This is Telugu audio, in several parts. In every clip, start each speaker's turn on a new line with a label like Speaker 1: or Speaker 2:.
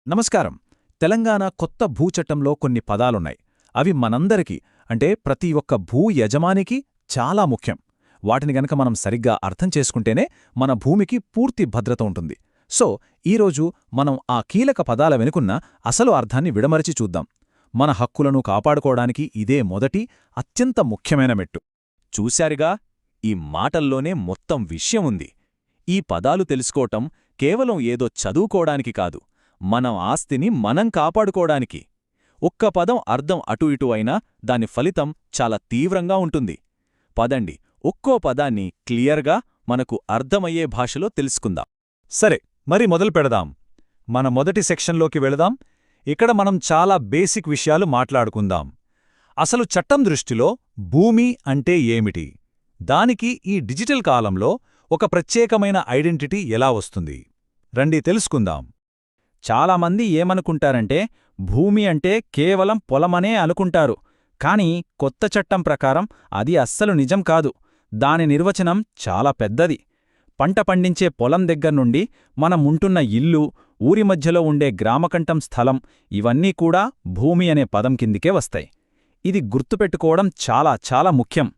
Speaker 1: నమస్కారం. తెలంగాణ కొత్త భూచట్టంలో కొన్ని పదాలున్నాయి. అవి మనందరికీ అంటే ప్రతి ఒక్క భూ యజమానికి చాలా ముఖ్యం. వాటిని గనక మనం సరిగ్గా అర్థం చేసుకుంటేనే మన భూమికి పూర్తి భద్రత ఉంటుంది. సో ఈరోజు మనం ఆ కీలక పదాల వెనుకున్న అసలు అర్థాన్ని విడమరచి చూద్దాం. మన హక్కులను కాపాడుకోవడానికి ఇదే మొదటి అత్యంత ముఖ్యమైన మెట్టు. చూశారుగా, ఈ మాటల్లోనే మొత్తం విషయం ఉంది. ఈ పదాలు తెలుసుకోవటం కేవలం ఏదో చదువుకోవడానికి కాదు, మనం ఆస్తిని మనం కాపాడుకోవడానికి. ఒక్క పదం అర్థం అటు ఇటు అయినా దాని ఫలితం చాలా తీవ్రంగా ఉంటుంది. పదండి, ఒక్కో పదాన్ని క్లియర్గా మనకు అర్థమయ్యే భాషలో తెలుసుకుందాం. సరే, మరి మొదలు పెడదాం. మన మొదటి సెక్షన్లోకి వెళదాం. ఇక్కడ మనం చాలా బేసిక్ విషయాలు మాట్లాడుకుందాం. అసలు చట్టం దృష్టిలో భూమి అంటే ఏమిటి? దానికి ఈ డిజిటల్ కాలంలో ఒక ప్రత్యేకమైన ఐడెంటిటీ ఎలా వస్తుంది? రండి తెలుసుకుందాం. చాలామంది ఏమనుకుంటారంటే భూమి అంటే కేవలం పొలమనే అనుకుంటారు. కానీ కొత్త చట్టం ప్రకారం అది అస్సలు నిజం కాదు. దాని నిర్వచనం చాలా పెద్దది. పంట పండించే పొలం దగ్గర్నుండి మనం ఉంటున్న ఇల్లు, ఊరి మధ్యలో ఉండే గ్రామకంఠం స్థలం, ఇవన్నీ కూడా భూమి అనే పదం కిందికే వస్తాయి. ఇది గుర్తుపెట్టుకోవడం చాలా చాలా ముఖ్యం.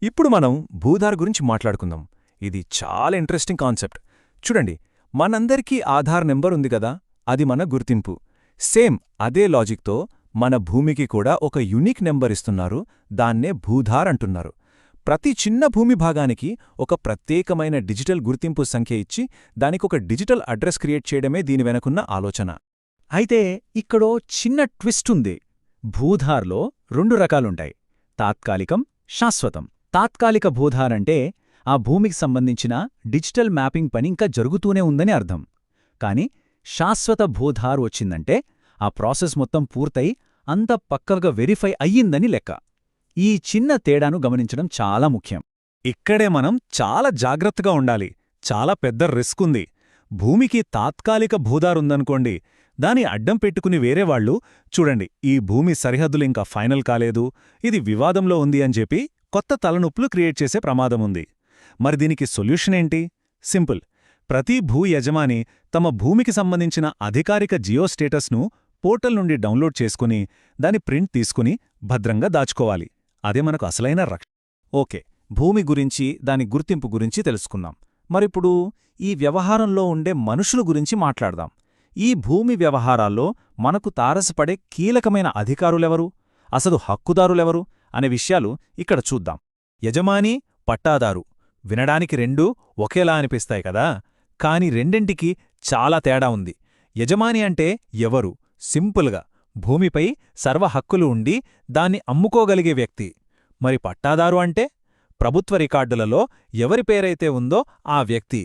Speaker 2: ఇప్పుడు మనం భూధార్ గురించి మాట్లాడుకుందాం. ఇది చాలా ఇంట్రెస్టింగ్ కాన్సెప్ట్. చూడండి, మనందరికీ ఆధార్ నెంబర్ ఉంది కదా, అది మన గుర్తింపు. సేమ్ అదే లాజిక్తో మన భూమికి కూడా ఒక యునిక్ నెంబర్ ఇస్తున్నారు. దాన్నే భూధార్ అంటున్నారు. ప్రతి చిన్న భూమి భాగానికి ఒక ప్రత్యేకమైన డిజిటల్ గుర్తింపు సంఖ్య ఇచ్చి దానికొక డిజిటల్ అడ్రస్ క్రియేట్ చేయడమే దీని వెనకున్న ఆలోచన.
Speaker 1: అయితే ఇక్కడో చిన్న ట్విస్ట్ ఉంది. భూధార్లో 2 రకాలుంటాయి: తాత్కాలికం, శాశ్వతం. తాత్కాలిక భూధార్ అంటే ఆ భూమికి సంబంధించిన డిజిటల్ మ్యాపింగ్ పని ఇంకా జరుగుతూనే ఉందని అర్థం. కాని శాశ్వత భూధార్ వచ్చిందంటే ఆ ప్రాసెస్ మొత్తం పూర్తయి అంత పక్కగా వెరిఫై అయ్యిందని లెక్క. ఈ చిన్న తేడాను గమనించడం చాలా ముఖ్యం.
Speaker 2: ఇక్కడే మనం చాలా జాగ్రత్తగా ఉండాలి. చాలా పెద్ద రిస్క్ ఉంది. భూమికి తాత్కాలిక భూధారుందనుకోండి, దాని అడ్డం పెట్టుకుని వేరేవాళ్లు చూడండి, ఈ భూమి సరిహద్దులు ఇంకా ఫైనల్ కాలేదు, ఇది వివాదంలో ఉంది అని చెప్పి కొత్త తలనొప్పులు క్రియేట్ చేసే ప్రమాదముంది. మరి దీనికి సొల్యూషన్ ఏంటి? సింపుల్. ప్రతి భూ యజమాని తమ భూమికి సంబంధించిన అధికారిక జియో స్టేటస్ను పోర్టల్ నుండి డౌన్లోడ్ చేసుకుని దాని ప్రింట్ తీసుకుని భద్రంగా దాచుకోవాలి. అదే మనకు అసలైన రక్షణ.
Speaker 1: ఓకే, భూమి గురించి, దాని గుర్తింపు గురించి తెలుసుకున్నాం. మరిప్పుడు ఈ వ్యవహారంలో ఉండే మనుషుల గురించి మాట్లాడదాం. ఈ భూమి వ్యవహారాల్లో మనకు తారసపడే కీలకమైన అధికారులెవరు, అసలు హక్కుదారులెవరు అనే విషయాలు ఇక్కడ చూద్దాం.
Speaker 2: యజమాని, పట్టాదారు వినడానికి రెండూ ఒకేలా అనిపిస్తాయి కదా, కాని రెండింటికి చాలా తేడా ఉంది. యజమాని అంటే ఎవరు? సింపుల్గా భూమిపై సర్వ హక్కులు ఉండి దాన్ని అమ్ముకోగలిగే వ్యక్తి. మరి పట్టాదారు అంటే ప్రభుత్వ రికార్డులలో ఎవరి పేరైతే ఉందో ఆ వ్యక్తి.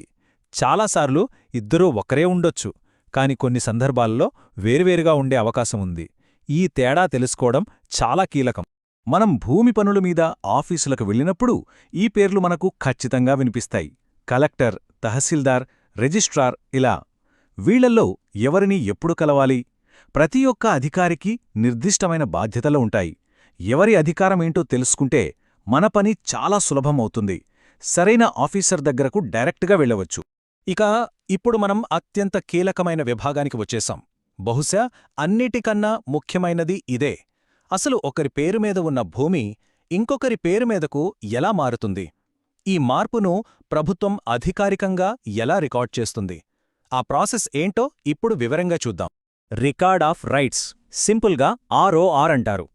Speaker 2: చాలాసార్లు ఇద్దరూ ఒకరే ఉండొచ్చు, కాని కొన్ని సందర్భాల్లో వేర్వేరుగా ఉండే అవకాశముంది. ఈ తేడా తెలుసుకోవడం చాలా కీలకం. మనం భూమి పనుల మీద ఆఫీసులకు వెళ్ళినప్పుడు ఈ పేర్లు మనకు ఖచ్చితంగా వినిపిస్తాయి: కలెక్టర్, తహసీల్దార్, రిజిస్ట్రార్. ఇలా వీళ్లల్లో ఎవరిని ఎప్పుడు కలవాలి? ప్రతి ఒక్క అధికారికి నిర్దిష్టమైన బాధ్యతలు ఉంటాయి. ఎవరి అధికారమేంటో తెలుసుకుంటే మన పని చాలా సులభమవుతుంది. సరైన ఆఫీసర్ దగ్గరకు డైరెక్ట్గా వెళ్ళవచ్చు. ఇక ఇప్పుడు మనం అత్యంత కీలకమైన విభాగానికి వచ్చేశాం. బహుశా అన్నిటికన్నా ముఖ్యమైనది ఇదే. అసలు ఒకరి పేరు మీద ఉన్న భూమి ఇంకొకరి పేరు మీదకు ఎలా మారుతుంది? ఈ మార్పును ప్రభుత్వం అధికారికంగా ఎలా రికార్డ్ చేస్తుంది? ఆ ప్రాసెస్ ఏంటో ఇప్పుడు వివరంగా చూద్దాం.
Speaker 1: రికార్డ్ ఆఫ్ రైట్స్, సింపుల్గా ROR అంటారు.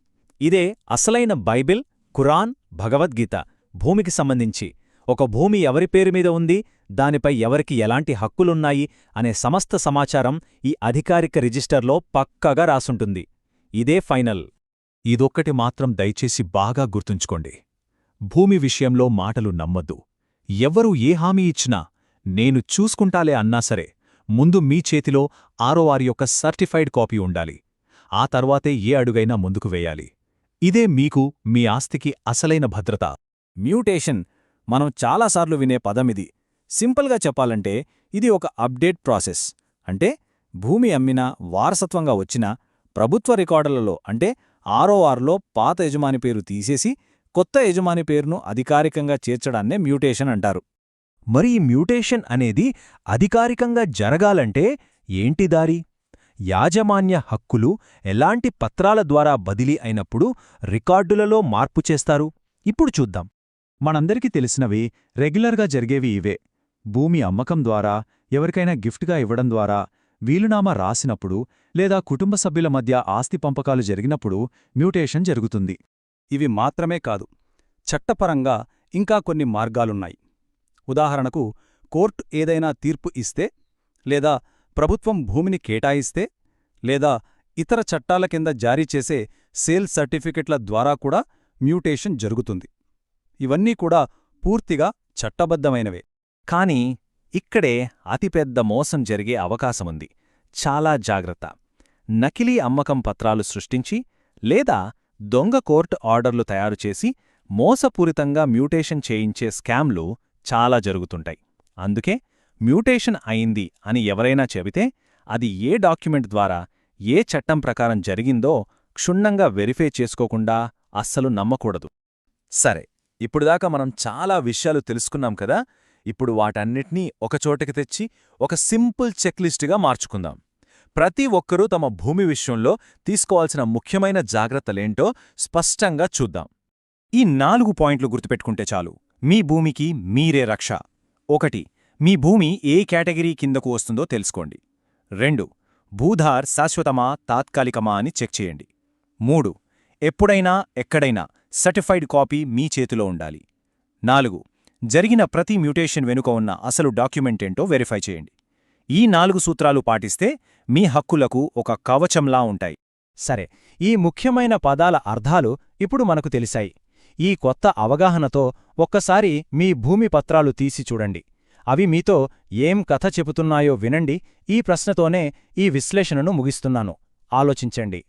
Speaker 1: ఇదే అసలైన బైబిల్, ఖురాన్, భగవద్గీత భూమికి సంబంధించి. ఒక భూమి ఎవరి పేరు మీద ఉంది, దానిపై ఎవరికి ఎలాంటి హక్కులున్నాయి అనే సమస్త సమాచారం ఈ అధికారిక రిజిస్టర్లో పక్కాగా రాసుంటుంది. ఇదే ఫైనల్.
Speaker 2: ఇదొక్కటి మాత్రం దయచేసి బాగా గుర్తుంచుకోండి. భూమి విషయంలో మాటలు నమ్మద్దు. ఎవ్వరూ ఏ హామీ ఇచ్చినా నేను చూసుకుంటాలే అన్నా సరే, ముందు మీ చేతిలో ROR యొక్క సర్టిఫైడ్ కాపీ ఉండాలి. ఆ తర్వాతే ఏ అడుగైనా ముందుకు వేయాలి. ఇదే మీకు మీ ఆస్తికి అసలైన భద్రత.
Speaker 1: మ్యూటేషన్ మనం చాలాసార్లు వినే పదమిది. సింపుల్గా చెప్పాలంటే ఇది ఒక అప్డేట్ ప్రాసెస్. అంటే భూమి అమ్మినా, వారసత్వంగా వచ్చినా ప్రభుత్వ రికార్డులలో అంటే RORలో పాత యజమాని పేరు తీసేసి కొత్త యజమాని పేరును అధికారికంగా చేర్చడాన్నే మ్యూటేషన్ అంటారు.
Speaker 2: మరి ఈ మ్యూటేషన్ అనేది అధికారికంగా జరగాలంటే ఏంటి దారి? యాజమాన్య హక్కులు ఎలాంటి పత్రాల ద్వారా బదిలీ అయినప్పుడు రికార్డులలో మార్పు చేస్తారు? ఇప్పుడు చూద్దాం.
Speaker 1: మనందరికీ తెలిసినవి రెగ్యులర్గా జరిగేవి ఇవే. భూమి అమ్మకం ద్వారా, ఎవరికైనా గిఫ్ట్గా ఇవ్వడం ద్వారా, వీలునామా రాసినప్పుడు లేదా కుటుంబ సభ్యుల మధ్య ఆస్తి పంపకాలు జరిగినప్పుడు మ్యూటేషన్ జరుగుతుంది.
Speaker 3: ఇవి మాత్రమే కాదు, చట్టపరంగా ఇంకా కొన్ని మార్గాలున్నాయి. ఉదాహరణకు, కోర్టు ఏదైనా తీర్పు ఇస్తే, లేదా ప్రభుత్వం భూమిని కేటాయిస్తే, లేదా ఇతర చట్టాల కింద జారీ చేసే సేల్ సర్టిఫికెట్ల ద్వారా కూడా మ్యూటేషన్ జరుగుతుంది. ఇవన్నీ కూడా పూర్తిగా చట్టబద్ధమైనవే.
Speaker 2: కానీ ఇక్కడే అతిపెద్ద మోసం జరిగే అవకాశముంది. చాలా జాగ్రత్త. నకిలీ అమ్మకం పత్రాలు సృష్టించి లేదా దొంగ కోర్టు ఆర్డర్లు తయారుచేసి మోసపూరితంగా మ్యూటేషన్ చేయించే స్కామ్లు చాలా జరుగుతుంటాయి. అందుకే మ్యూటేషన్ అయింది అని ఎవరైనా చెబితే అది ఏ డాక్యుమెంట్ ద్వారా, ఏ చట్టం ప్రకారం జరిగిందో క్షుణ్ణంగా వెరిఫై చేసుకోకుండా అస్సలు నమ్మకూడదు.
Speaker 1: సరే, ఇప్పుడుదాకా మనం చాలా విషయాలు తెలుసుకున్నాం కదా. ఇప్పుడు వాటన్నిటినీ ఒకచోటకి తెచ్చి ఒక సింపుల్ చెక్లిస్టుగా మార్చుకుందాం. ప్రతి ఒక్కరూ తమ భూమి విషయంలో తీసుకోవాల్సిన ముఖ్యమైన జాగ్రత్తలేంటో స్పష్టంగా చూద్దాం.
Speaker 2: ఈ 4 పాయింట్లు గుర్తుపెట్టుకుంటే చాలు. మీ భూమికి మీరే రక్ష. 1. మీ భూమి ఏ కేటగిరీ కిందకు వస్తుందో తెలుసుకోండి. 2. భూధార్ శాశ్వతమా తాత్కాలికమా అని చెక్ చేయండి. 3. ఎప్పుడైనా ఎక్కడైనా సర్టిఫైడ్ కాపీ మీ చేతిలో ఉండాలి. 4. జరిగిన ప్రతి మ్యూటేషన్ వెనుక ఉన్న అసలు డాక్యుమెంటేంటో వెరిఫై చేయండి. ఈ 4 సూత్రాలు పాటిస్తే మీ హక్కులకు ఒక కవచంలా ఉంటాయి. సరే, ఈ ముఖ్యమైన పదాల అర్థాలు ఇప్పుడు మనకు తెలిసాయి. ఈ కొత్త అవగాహనతో ఒక్కసారి మీ భూమి పత్రాలు తీసి చూడండి. అవి మీతో ఏం కథ చెబుతున్నాయో వినండి. ఈ ప్రశ్నతోనే ఈ విశ్లేషణను ముగిస్తున్నాను. ఆలోచించండి.